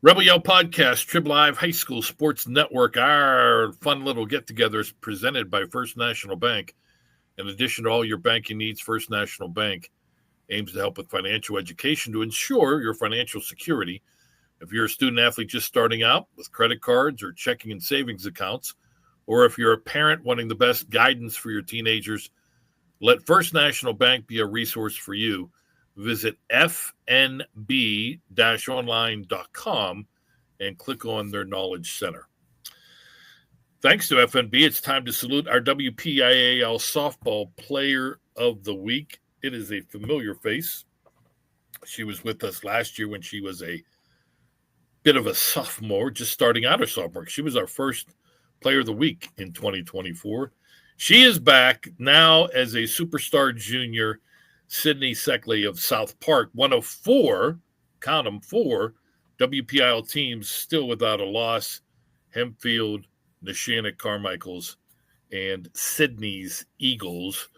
Rebel Yell Podcast, Trib Live High School Sports Network. Our fun little get-together is presented by First National Bank. In addition to all your banking needs, First National Bank aims to help with financial education to ensure your financial security. If you're a student athlete just starting out with credit cards or checking and savings accounts, or if you're a parent wanting the best guidance for your teenagers, let First National Bank be a resource for you. Visit fnb-online.com and click on their Knowledge Center. Thanks to FNB, it's time to salute our WPIAL Softball Player of the Week. It is a familiar face. She was with us last year when she was a bit of a sophomore, just starting out her sophomore. She was our first Player of the Week in 2024. She is back now as a superstar junior, Sydney Sekely of South Park, one of four, count them, four WPIAL teams still without a loss: Hempfield, Neshannock Carmichaels, and Sydney's Eagles.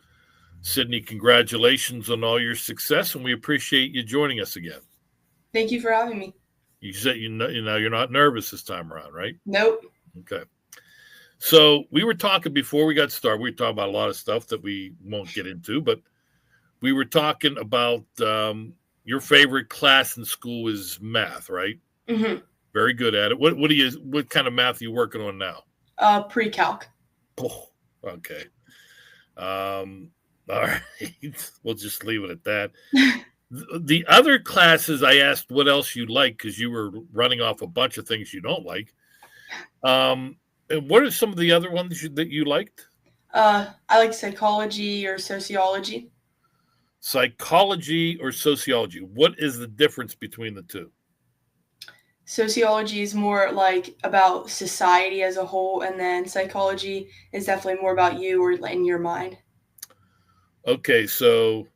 Sydney, congratulations on all your success, and we appreciate you joining us again. Thank you for having me. You said you know you're not nervous this time around, right? Nope. Okay. So we were talking before we got started. We were talking about a lot of stuff that we won't get into, but we were talking about your favorite class in school is math, right? Mm-hmm. Very good at it. What kind of math are you working on now? Pre-calc. Oh, okay. All right. We'll just leave it at that. The other classes, I asked what else you like because you were running off a bunch of things you don't like. And what are some of the other ones that you liked? I like psychology or sociology. Psychology or sociology? What is the difference between the two? Sociology is more like about society as a whole, and then psychology is definitely more about you or in your mind. Okay, so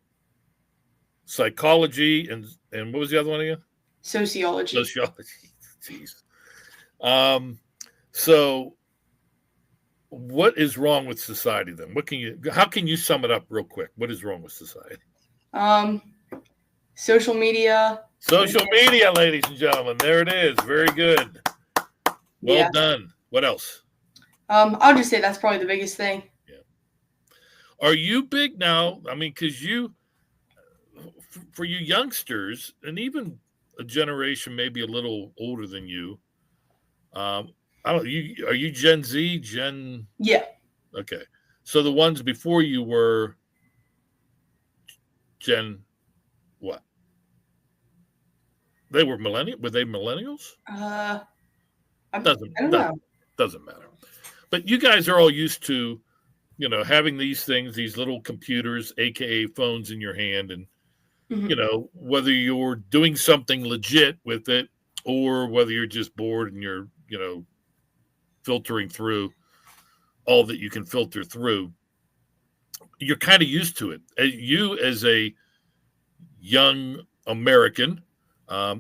psychology and what was the other one again? Sociology. Jeez. So what is wrong with society then? How can you sum it up real quick? What is wrong with society? Social media. Social media, ladies and gentlemen. There it is. Very good. Well done. What else? I'll just say that's probably the biggest thing. Yeah. Are you big now? I mean, because for you youngsters, and even a generation maybe a little older than you, are you Gen Z? Yeah. Okay. So the ones before you were Gen what? They were millennial. Were they millennials? I don't know. Doesn't matter. But you guys are all used to, having these things, these little computers, aka phones in your hand, and Mm-hmm. Whether you're doing something legit with it or whether you're just bored and you're, filtering through all that you can filter through, you're kind of used to it. You as a young American,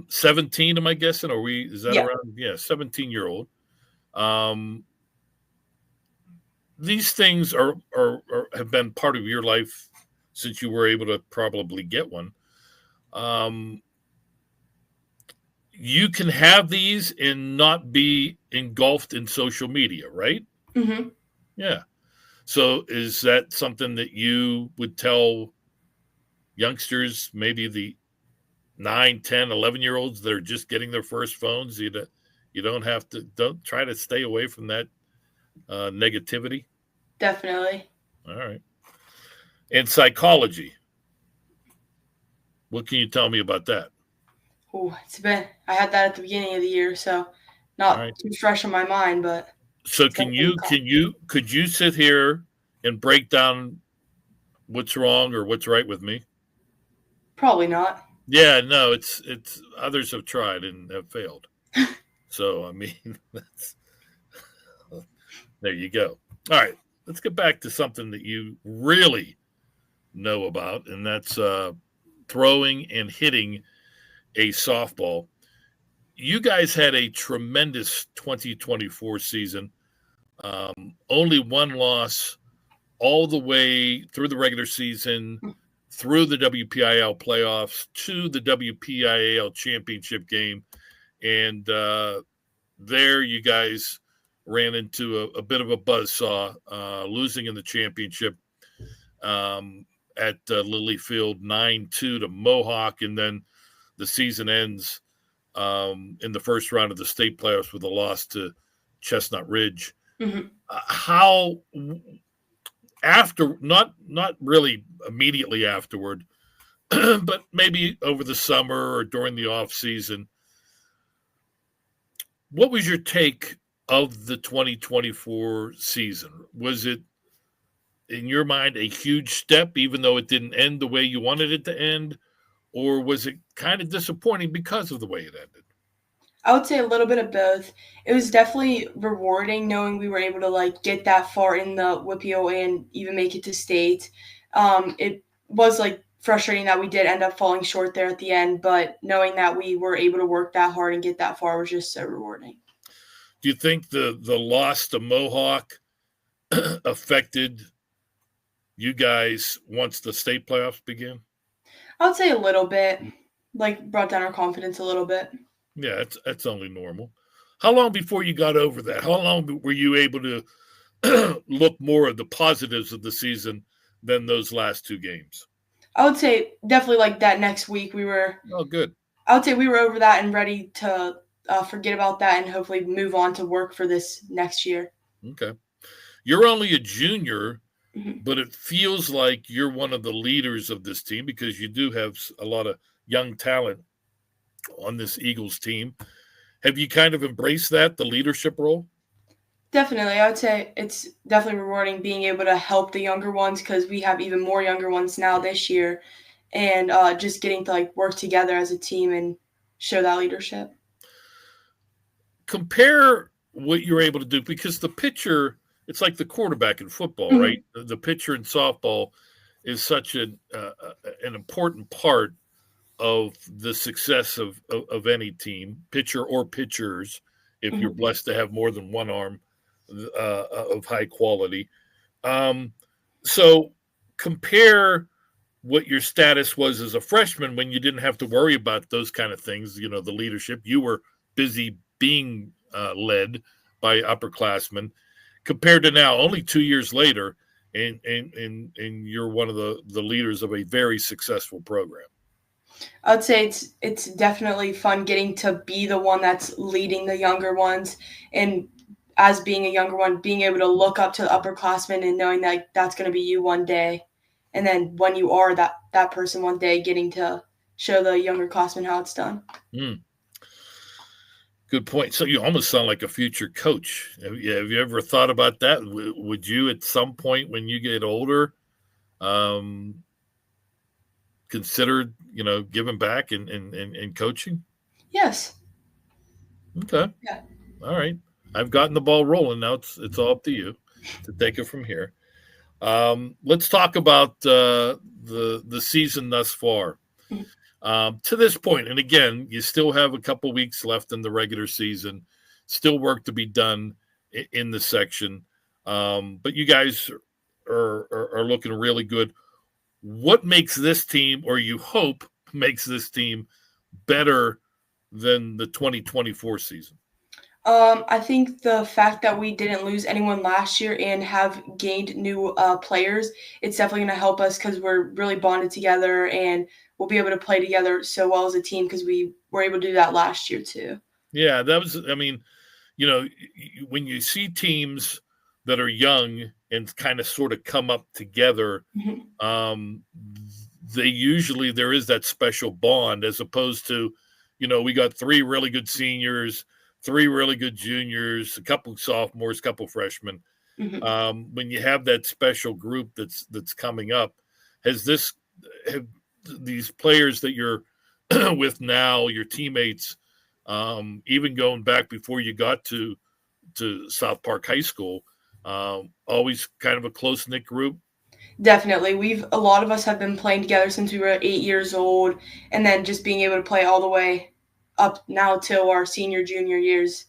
17, am I guessing? Is that around? Yeah, 17-year-old. These things are have been part of your life since you were able to probably get one. You can have these and not be engulfed in social media, right? Mm-hmm. Yeah. So is that something that you would tell youngsters, maybe the 9, 10, 11-year-olds that are just getting their first phones? You don't try to stay away from that negativity. Definitely. All right. And psychology. What can you tell me about that? Oh, I had that at the beginning of the year, so not too fresh on my mind, but. So could you sit here and break down what's wrong or what's right with me? Probably not. Yeah, no, it's others have tried and have failed. So, I mean, there you go. All right, let's get back to something that you really know about, and that's throwing and hitting a softball. You guys had a tremendous 2024 season. Only one loss all the way through the regular season, through the WPIAL playoffs, to the WPIAL championship game, and there you guys ran into a bit of a buzzsaw, losing in the championship at Lilly Field 9-2 to Mohawk, and then the season ends in the first round of the state playoffs with a loss to Chestnut Ridge. Mm-hmm. How after not really immediately afterward, but maybe over the summer or during the off season, what was your take of the 2024 season? Was it, in your mind, a huge step, even though it didn't end the way you wanted it to end? Or was it kind of disappointing because of the way it ended? I would say a little bit of both. It was definitely rewarding knowing we were able to get that far in the WPIAL and even make it to state. It was frustrating that we did end up falling short there at the end, but knowing that we were able to work that hard and get that far was just so rewarding. Do you think the loss to Mohawk affected you guys once the state playoffs began? I would say a little bit, brought down our confidence a little bit. Yeah, that's only normal. How long before you got over that? How long were you able to look more at the positives of the season than those last two games? I would say definitely that next week we were. Oh, good. I would say we were over that and ready to forget about that and hopefully move on to work for this next year. Okay. You're only a junior, mm-hmm. but it feels like you're one of the leaders of this team because you do have a lot of young talent on this Eagles team. Have you kind of embraced that, the leadership role? Definitely. I would say it's definitely rewarding being able to help the younger ones because we have even more younger ones now this year, and just getting to work together as a team and show that leadership. Compare what you're able to do, because the pitcher, it's like the quarterback in football, mm-hmm. right? The pitcher in softball is such an important part of the success of any team, pitcher or pitchers, if mm-hmm. you're blessed to have more than one arm of high quality. So compare what your status was as a freshman when you didn't have to worry about those kind of things, the leadership. You were busy being led by upperclassmen, compared to now, only 2 years later, and you're one of the leaders of a very successful program. I would say it's definitely fun getting to be the one that's leading the younger ones, and as being a younger one, being able to look up to the upperclassmen and knowing that that's going to be you one day, and then when you are that person one day, getting to show the younger classmen how it's done. Good point. So you almost sound like a future coach. Have you ever thought about that? Would you, at some point when you get older, consider giving back and coaching? Yes. Okay. Yeah. All right. I've gotten the ball rolling. Now it's all up to you to take it from here. Let's talk about the season thus far. To this point, and again, you still have a couple weeks left in the regular season, still work to be done in the section, but you guys are looking really good. What makes this team, or you hope makes this team, better than the 2024 season? I think the fact that we didn't lose anyone last year and have gained new players, it's definitely going to help us because we're really bonded together and we'll be able to play together so well as a team because we were able to do that last year too. Yeah, that was, when you see teams that are young and kind of sort of come up together, mm-hmm. They usually, there is that special bond, as opposed to, we got 3 really good seniors, 3 really good juniors, a couple sophomores, a couple freshmen. Mm-hmm. When you have that special group that's coming up, have these players that you're with now, your teammates, even going back before you got to South Park High School, always kind of a close-knit group? Definitely. A lot of us have been playing together since we were 8 years old, and then just being able to play all the way up now till our senior, junior years.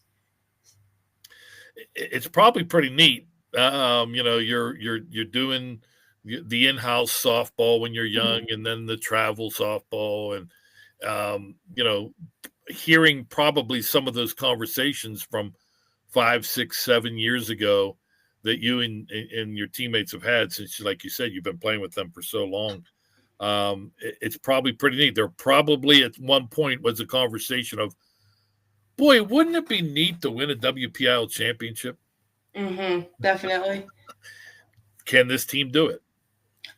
It's probably pretty neat. You're doing the in-house softball when you're young, and then the travel softball, and hearing probably some of those conversations from 5, 6, 7 years ago that you and your teammates have had since, like you said, you've been playing with them for so long. It's probably pretty neat. There probably at one point was a conversation of, boy, wouldn't it be neat to win a WPIAL championship? Definitely. Can this team do it?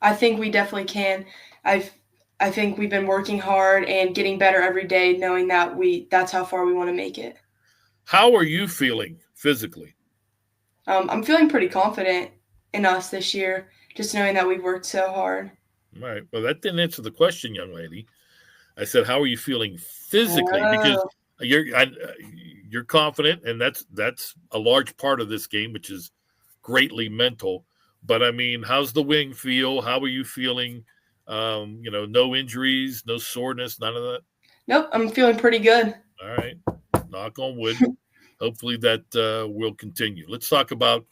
I think we definitely can. I think we've been working hard and getting better every day, knowing that that's how far we want to make it. How are you feeling physically? I'm feeling pretty confident in us this year, just knowing that we've worked so hard. All right. Well, that didn't answer the question, young lady. I said, how are you feeling physically? Because you're confident, and that's a large part of this game, which is greatly mental. But I mean, how's the wing feel? How are you feeling? No injuries, no soreness, none of that. Nope, I'm feeling pretty good. All right, knock on wood. Hopefully that will continue. Let's talk about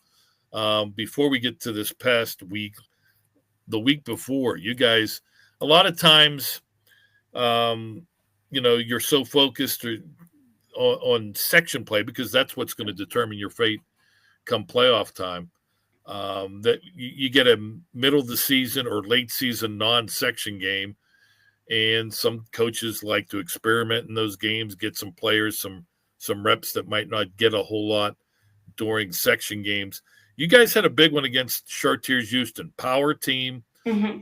before we get to this past week, the week before. You guys, a lot of times, you're so focused on section play because that's what's going to determine your fate come playoff time. That you get a middle of the season or late season non-section game, and some coaches like to experiment in those games, get some players some reps that might not get a whole lot during section games. You guys had a big one against Chartiers Houston, power team,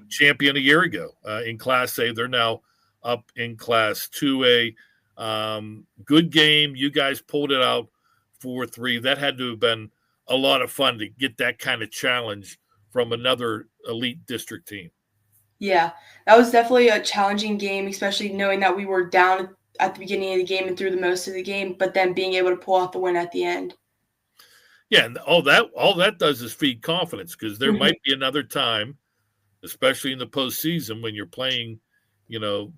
champion a year ago in Class A. They're now up in Class 2A. Good game. You guys pulled it out 4-3. That had to have been a lot of fun to get that kind of challenge from another elite district team. Yeah, that was definitely a challenging game, especially knowing that we were down at the beginning of the game and through the most of the game, but then being able to pull out the win at the end. Yeah, and all that does is feed confidence, because there might be another time, especially in the postseason when you're playing,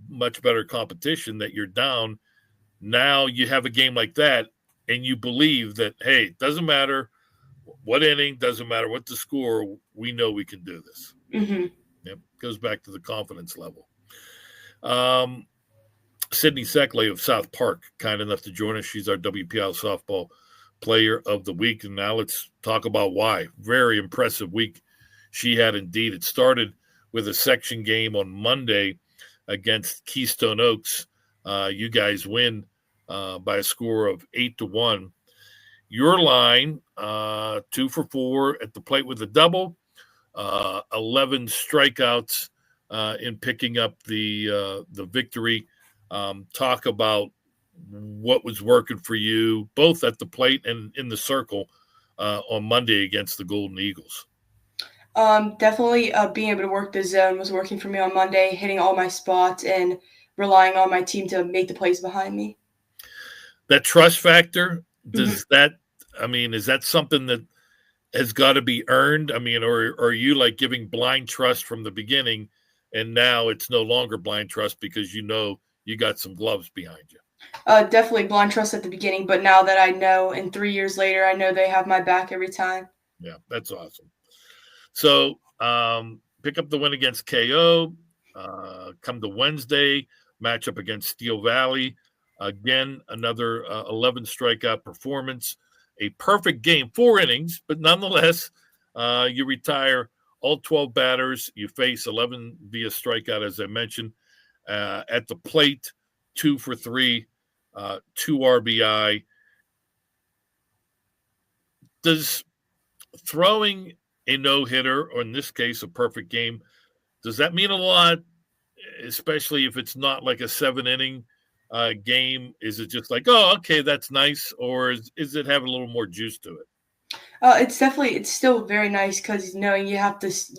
much better competition, that you're down. Now you have a game like that, and you believe that, hey, it doesn't matter what inning, doesn't matter what the score, we know we can do this. Yep, goes back to the confidence level. Sydney Sekely of South Park, kind enough to join us. She's our WPIAL softball player of the week. And now let's talk about why. Very impressive week she had indeed. It started with a section game on Monday against Keystone Oaks. You guys win by a score of 8-1. Your line, 2 for 4 at the plate with a double, 11 strikeouts in picking up the victory. Talk about what was working for you, both at the plate and in the circle on Monday against the Golden Eagles. Definitely being able to work the zone was working for me on Monday, hitting all my spots and relying on my team to make the plays behind me. That trust factor, is that something that has got to be earned? I mean, or are you like giving blind trust from the beginning, and now it's no longer blind trust because you got some gloves behind you? Definitely blind trust at the beginning, but now that I know, and 3 years later, I know they have my back every time. Yeah, that's awesome. So pick up the win against KO. Come to Wednesday, matchup against Steel Valley. Again, another 11 strikeout performance. A perfect game, 4 innings, but nonetheless, you retire all 12 batters. You face 11 via strikeout, as I mentioned. At the plate, 2 for 3, 2 RBI. Does throwing a no-hitter, or in this case, a perfect game, does that mean a lot, especially if it's not like a 7-inning game? Is it just like, oh, okay, that's nice, or is it have a little more juice to it? It's still very nice, because knowing you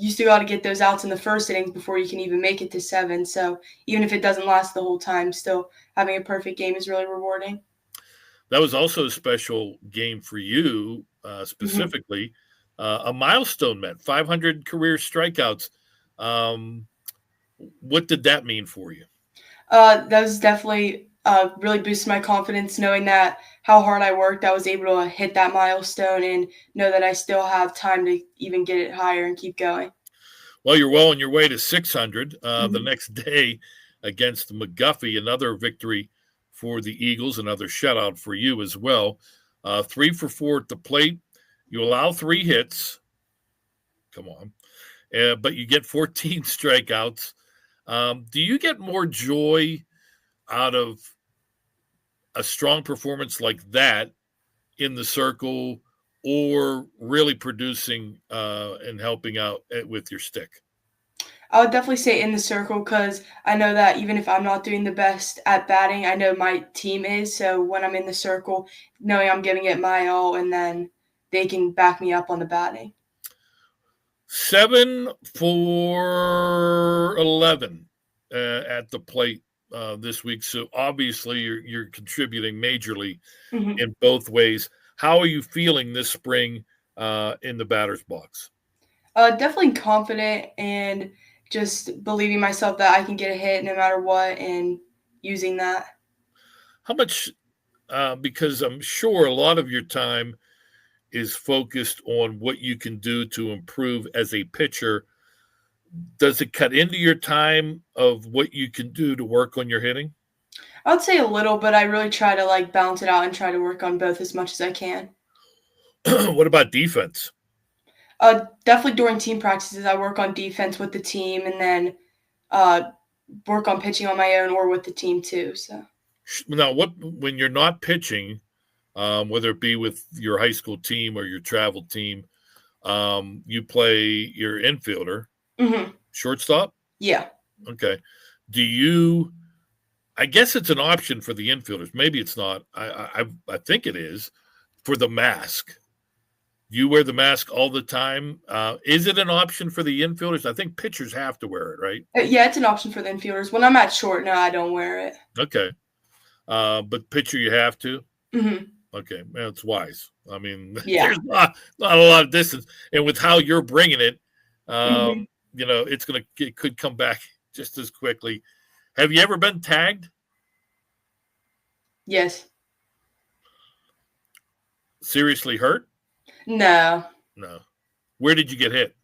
still got to get those outs in the first innings before you can even make it to 7. So even if it doesn't last the whole time, still having a perfect game is really rewarding. That was also a special game for you, specifically. A milestone met, 500 career strikeouts. What did that mean for you? That was definitely really boosted my confidence, knowing that how hard I worked, I was able to hit that milestone and know that I still have time to even get it higher and keep going. Well, you're well on your way to 600 the next day against McGuffey, another victory for the Eagles. Another shutout for you as well. 3 for 4 at the plate. You allow 3 hits. Come on. But you get 14 strikeouts. Do you get more joy out of a strong performance like that in the circle, or really producing and helping out with your stick? I would definitely say in the circle, because I know that even if I'm not doing the best at batting, I know my team is. So when I'm in the circle, knowing I'm giving it my all, and then they can back me up on the batting. 7 for 11 at the plate this week. So obviously you're contributing majorly in both ways. How are you feeling this spring in the batter's box? Definitely confident and just believing myself that I can get a hit no matter what, and using that. How much, because I'm sure a lot of your time is focused on what you can do to improve as a pitcher. Does it cut into your time of what you can do to work on your hitting? I would say a little, but I really try to balance it out and try to work on both as much as I can. What about defense? Definitely during team practices, I work on defense with the team, and then work on pitching on my own or with the team too. So now, when you're not pitching, whether it be with your high school team or your travel team, you play your infielder, shortstop? Yeah. Okay. Do you – I guess it's an option for the infielders. Maybe it's not. I think it is for the mask. You wear the mask all the time. Is it an option for the infielders? I think pitchers have to wear it, right? Yeah, it's an option for the infielders. When I'm at short, no, I don't wear it. Okay. But pitcher, you have to? Mm-hmm. Okay. Well, it's wise. I mean, Yeah. there's not a lot of distance. And with how you're bringing it, it could come back just as quickly. Have you ever been tagged? Yes. Seriously hurt? No. No. Where did you get hit?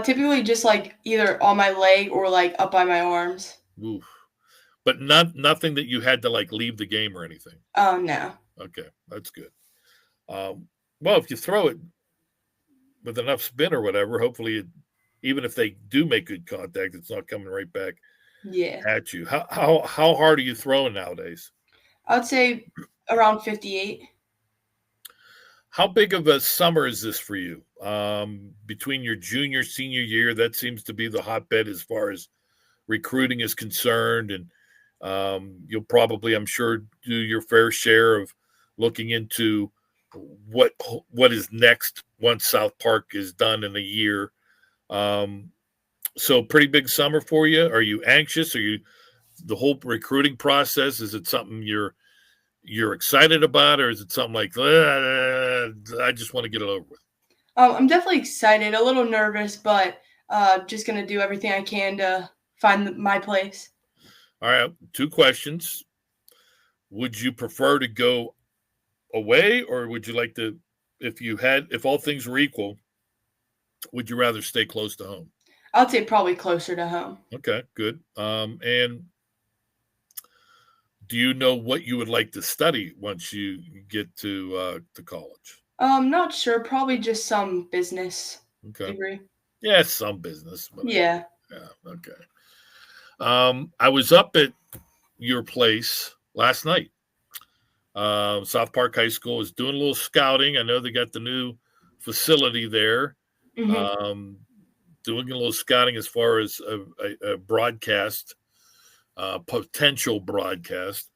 Typically just either on my leg or up by my arms. Oof. But nothing that you had to leave the game or anything? No. Okay, that's good. Well, if you throw it with enough spin or whatever, hopefully, even if they do make good contact, it's not coming right back at you. How hard are you throwing nowadays? I would say around 58. How big of a summer is this for you? Between your junior, senior year, that seems to be the hotbed as far as recruiting is concerned, and you'll probably, I'm sure, do your fair share of looking into what is next once South Park is done in a year. So pretty big summer for you. Are you anxious? Are you the whole recruiting process? Is it something you're excited about, or is it something like I just want to get it over with? I'm definitely excited, a little nervous, but just gonna do everything I can to find my place. All right, 2 questions. Would you prefer to go away, or would you like to, if all things were equal, would you rather stay close to home? I'd say probably closer to home. Okay, good. And do you know what you would like to study once you get to college? Not sure. Probably just some business degree. Yeah, some business. Yeah. Yeah. Okay. I was up at your place last night. South Park High School is doing a little scouting. I know they got the new facility there. Doing a little scouting as far as a broadcast, potential broadcast,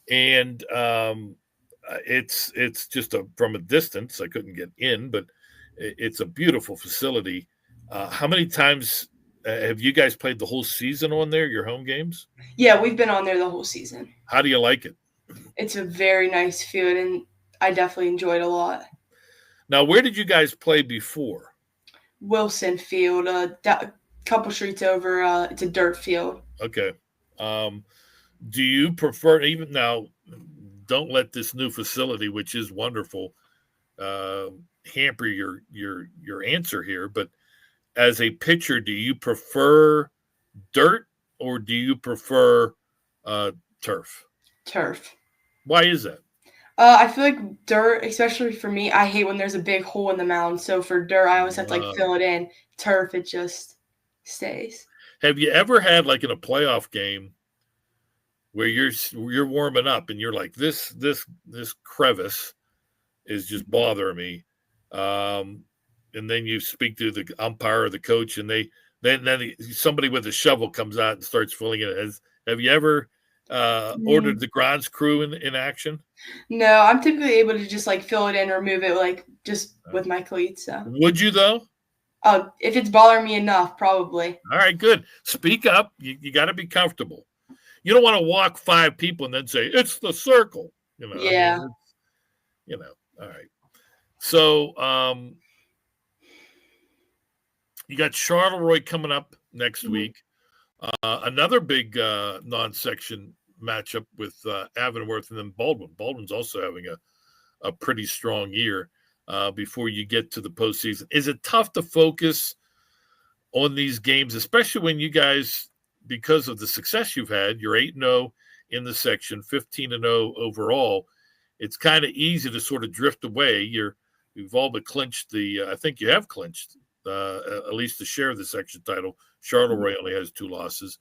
and it's just from a distance. I couldn't get in, but it's a beautiful facility. How many times have you guys played the whole season on there, your home games? Yeah, we've been on there the whole season. How do you like it? It's a very nice field, and I definitely enjoyed it a lot. Now, where did you guys play before? Wilson Field, a couple streets over. It's a dirt field. Okay. Do you prefer, even now, don't let this new facility, which is wonderful, hamper your answer here, but as a pitcher, do you prefer dirt or do you prefer turf? Turf. Why is that? I feel like dirt, especially for me, I hate when there's a big hole in the mound. So for dirt, I always have to fill it in. Turf, it just stays. Have you ever had like in a playoff game where you're warming up and you're like this crevice is just bothering me, and then you speak to the umpire or the coach, and then somebody with a shovel comes out and starts filling it. Have you ever ordered the grounds crew in action? No, I'm typically able to just fill it in or move it just with my cleats. So. Would you though? If it's bothering me enough, probably. All right, good. Speak up. You got to be comfortable. You don't want to walk 5 people and then say it's the circle. Yeah. All right. So you got Charleroi coming up next week. Another big non-section matchup with Avonworth and then Baldwin. Baldwin's also having a pretty strong year before you get to the postseason. Is it tough to focus on these games, especially when you guys, because of the success you've had, you're 8-0 in the section, 15-0 overall. It's kind of easy to sort of drift away. You've all but clinched I think you have clinched at least the share of the section title. Charleroi only has 2 losses.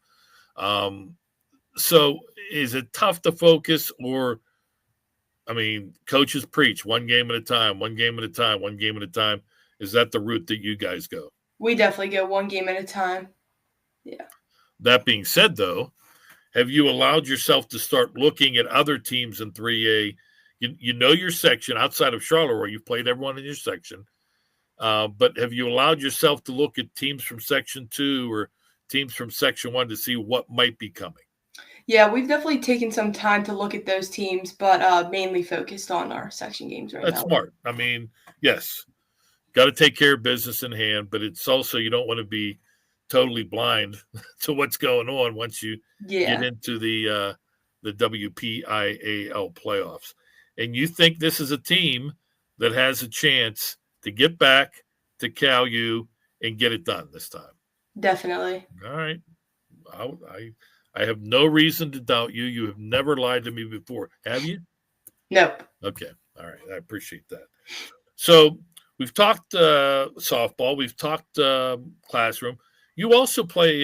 So is it tough to focus, or, coaches preach one game at a time, one game at a time, one game at a time. Is that the route that you guys go? We definitely go one game at a time. Yeah. That being said, though, have you allowed yourself to start looking at other teams in 3A? You know your section outside of Charleroi. You've played everyone in your section. But have you allowed yourself to look at teams from Section 2 or teams from Section 1 to see what might be coming? Yeah, we've definitely taken some time to look at those teams, but mainly focused on our section games right now. That's smart. Yes, got to take care of business in hand, but it's also you don't want to be totally blind to what's going on once you get into the WPIAL playoffs. And you think this is a team that has a chance to get back to Cal U and get it done this time. Definitely. All right. I have no reason to doubt you. You have never lied to me before. Have you? Nope. Okay. All right. I appreciate that. So we've talked softball. We've talked classroom. You also play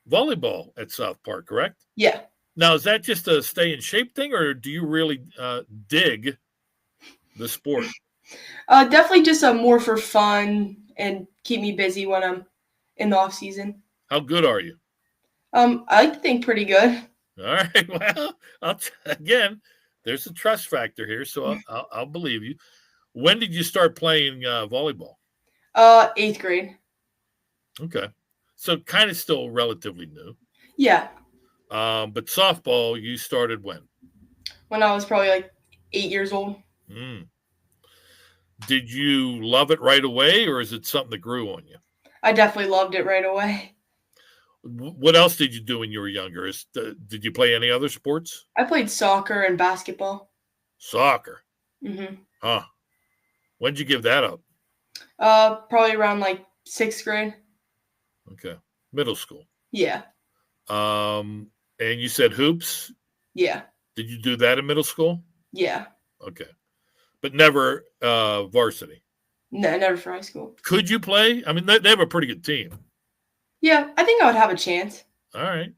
volleyball at South Park, correct? Yeah. Now, is that just a stay in shape thing, or do you really dig the sport? Definitely just more for fun and keep me busy when I'm in the off season. How good are you? I like to think pretty good. All right. Well, again, there's a trust factor here, so I'll believe you. When did you start playing volleyball? 8th grade. Okay. So kind of still relatively new. Yeah. But softball, you started when? When I was probably 8 years old. Did you love it right away, or is it something that grew on you? I definitely loved it right away. What else did you do when you were younger? Did you play any other sports? I played soccer and basketball. Soccer? Mm-hmm. Huh. When did you give that up? Probably around 6th grade. Okay. Middle school. Yeah. And you said hoops? Yeah. Did you do that in middle school? Yeah. Okay. But never varsity? No, never for high school. Could you play? They have a pretty good team. Yeah, I think I would have a chance. All right.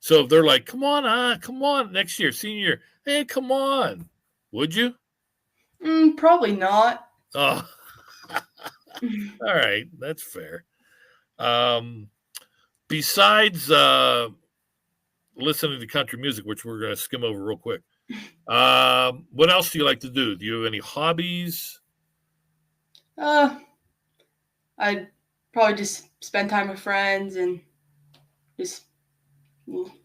So if they're like, come on, next year, senior year, hey, come on. Would you? Probably not. Oh. All right. That's fair. Besides listening to country music, which we're going to skim over real quick, what else do you like to do? Do you have any hobbies? I'd probably just spend time with friends and just,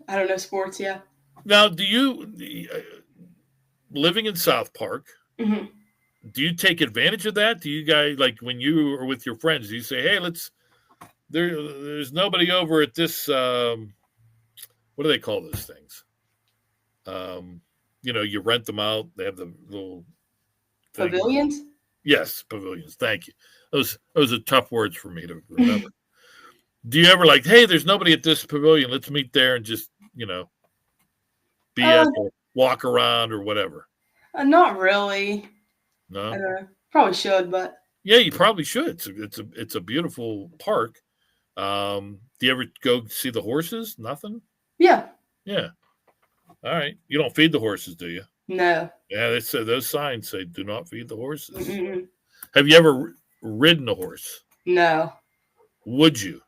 I don't know, sports, yeah. Now, do you, living in South Park, mm-hmm. do you take advantage of that? Do you guys, when you are with your friends, do you say, hey, there's nobody over at this, what do they call those things? You rent them out. They have the little thing. Pavilions? Yes, pavilions. Thank you. Those are tough words for me to remember. Do you ever hey, there's nobody at this pavilion. Let's meet there and just, BS or walk around or whatever? Not really. No. Probably should, but yeah, you probably should. It's a beautiful park. Do you ever go see the horses? Nothing. yeah, Yeah. All right. You don't feed the horses, do you? no. Yeah, they say those signs say do not feed the horses. Mm-mm. Have you ever ridden a horse? No. Would you?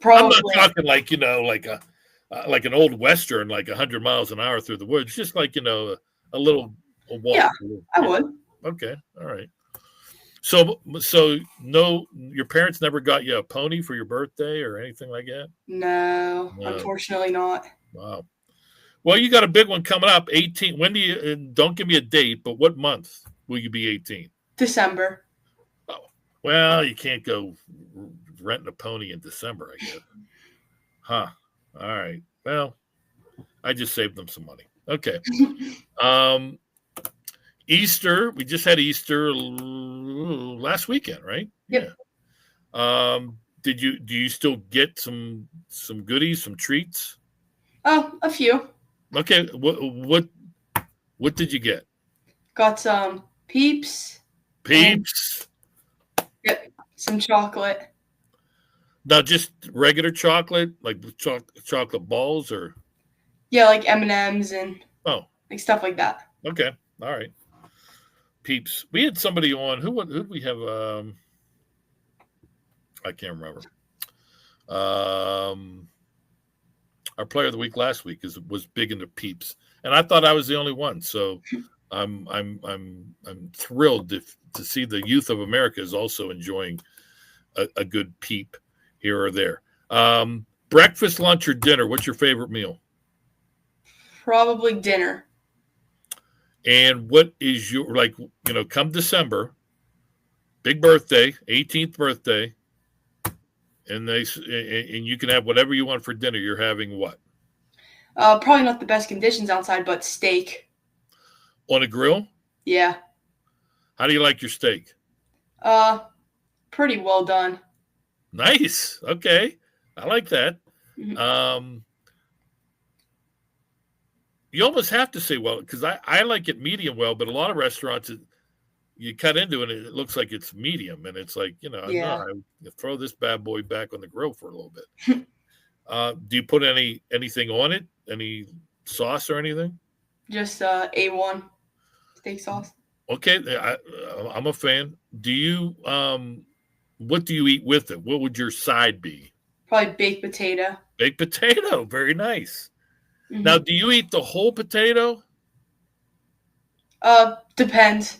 I'm not Probably. talking like like an old western, like 100 miles an hour through the woods. Just like a little walk. Yeah, I would. Okay, all right. So no, your parents never got you a pony for your birthday or anything like that? No, No. unfortunately not. Wow. Well, you got a big one coming up. 18. When do you? Don't give me a date, but what month will you be 18? December. Oh, well, you can't go renting a pony in December, I guess. Huh. All right. Well, I just saved them some money. Okay. Easter. We just had Easter last weekend, right? Yep. Yeah. Do you still get some goodies, some treats? Oh, a few. Okay. What did you get? Got some Peeps. Peeps. Yep. Some chocolate. Now, just regular chocolate, like chocolate balls, or Yeah, like M&Ms and like stuff like that. Okay, all right. Peeps. We had somebody on. Who did we have? I can't remember. Our player of the week last week was big into Peeps, and I thought I was the only one. So I'm thrilled to see the youth of America is also enjoying a good Peep here or there. Breakfast, lunch, or dinner? What's your favorite meal? Probably dinner. And what is your come December, big birthday, 18th birthday, and you can have whatever you want for dinner. You're having what? Probably not the best conditions outside, but steak. On a grill? Yeah. How do you like your steak? Pretty well done. Nice. Okay. I like that. Mm-hmm. You almost have to say well, because I like it medium well, but a lot of restaurants you cut into it and it looks like it's medium, and it's like, Yeah. I throw this bad boy back on the grill for a little bit. Do you put anything on it? Any sauce or anything? Just A1 steak sauce. Okay, I'm a fan. Do you what do you eat with it? What would your side be? Probably baked potato. Baked potato, very nice. Mm-hmm. Now, do you eat the whole potato? Depends.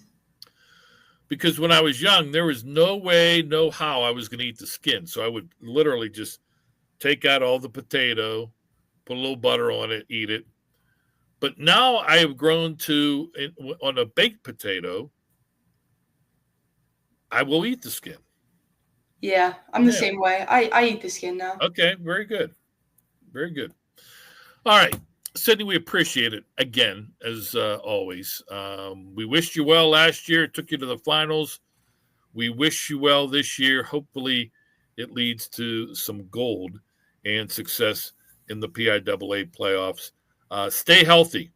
Because when I was young, there was no way, no how I was going to eat the skin. So I would literally just take out all the potato, put a little butter on it, eat it. But now I have grown to, on a baked potato, I will eat the skin. Yeah, I'm the same way. I eat the skin now. Okay, very good. Very good. All right. Sydney, we appreciate it again, as always. We wished you well last year. It took you to the finals. We wish you well this year. Hopefully it leads to some gold and success in the PIAA playoffs. Stay healthy.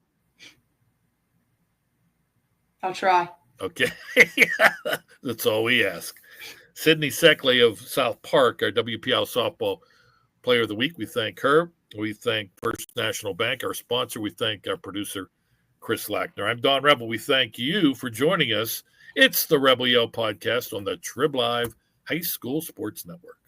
I'll try. Okay. That's all we ask. Sydney Sekely of South Park, our WPIAL softball player of the week. We thank her. We thank First National Bank, our sponsor. We thank our producer, Chris Lackner. I'm Don Rebel. We thank you for joining us. It's the Rebel Yell podcast on the Trib Live High School Sports Network.